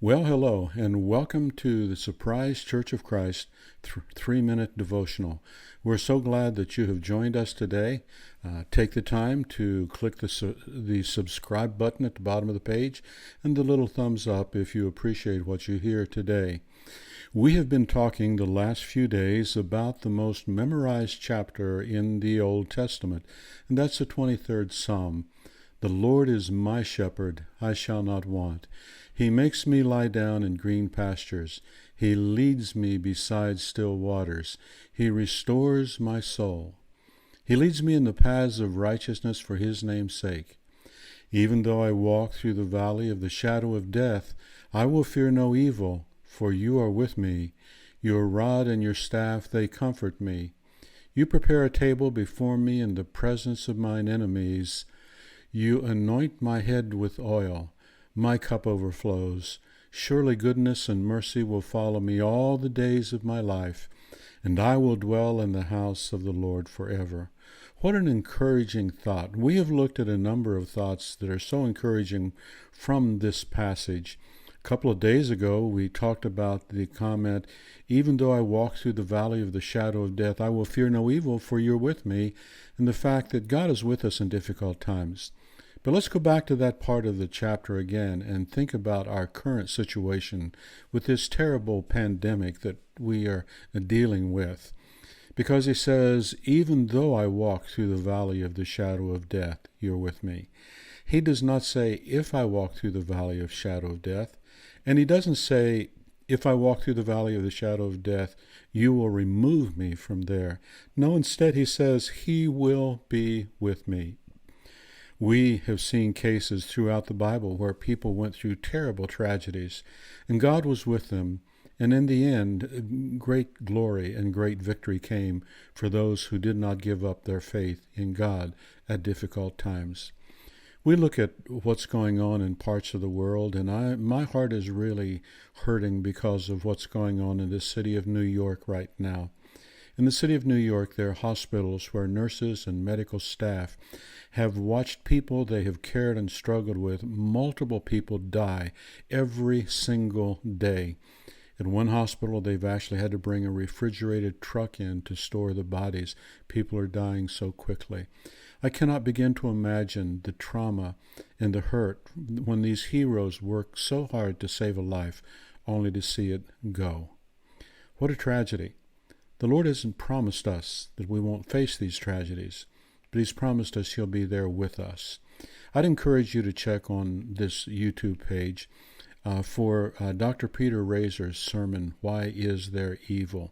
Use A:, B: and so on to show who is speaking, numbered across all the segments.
A: Well, hello, and welcome to the Surprise Church of Christ 3-minute devotional. We're so glad that you have joined us today. Take the time to click the subscribe button at the bottom of the page and the little thumbs up if you appreciate what you hear today. We have been talking the last few days about the most memorized chapter in the Old Testament, and that's the 23rd Psalm. The Lord is my shepherd, I shall not want. He makes me lie down in green pastures. He leads me beside still waters. He restores my soul. He leads me in the paths of righteousness for his name's sake. Even though I walk through the valley of the shadow of death, I will fear no evil, for you are with me. Your rod and your staff, they comfort me. You prepare a table before me in the presence of mine enemies. You anoint my head with oil. My cup overflows. Surely goodness and mercy will follow me all the days of my life, and I will dwell in the house of the Lord forever. What an encouraging thought. We have looked at a number of thoughts that are so encouraging from this passage. A couple of days ago, we talked about the comment, even though I walk through the valley of the shadow of death, I will fear no evil, for you're with me, and the fact that God is with us in difficult times. But let's go back to that part of the chapter again and think about our current situation with this terrible pandemic that we are dealing with. Because he says, even though I walk through the valley of the shadow of death, you're with me. He does not say, if I walk through the valley of shadow of death. And he doesn't say, if I walk through the valley of the shadow of death, you will remove me from there. No, instead he says, he will be with me. We have seen cases throughout the Bible where people went through terrible tragedies, and God was with them, and in the end, great glory and great victory came for those who did not give up their faith in God at difficult times. We look at what's going on in parts of the world, and my heart is really hurting because of what's going on in the city of New York right now. In the city of New York, there are hospitals where nurses and medical staff have watched people they have cared and struggled with, multiple people, die every single day. In one hospital, they've actually had to bring a refrigerated truck in to store the bodies. People are dying so quickly. I cannot begin to imagine the trauma and the hurt when these heroes work so hard to save a life, only to see it go. What a tragedy. The Lord hasn't promised us that we won't face these tragedies, but he's promised us he'll be there with us. I'd encourage you to check on this YouTube page for Dr. Peter Razor's sermon, Why Is There Evil?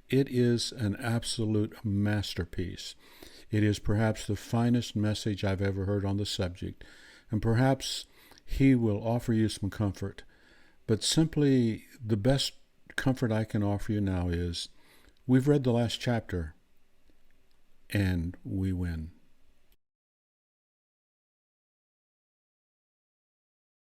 A: It is an absolute masterpiece. It is perhaps the finest message I've ever heard on the subject, and perhaps he will offer you some comfort. But simply the best comfort I can offer you now is, we've read the last chapter, and we win.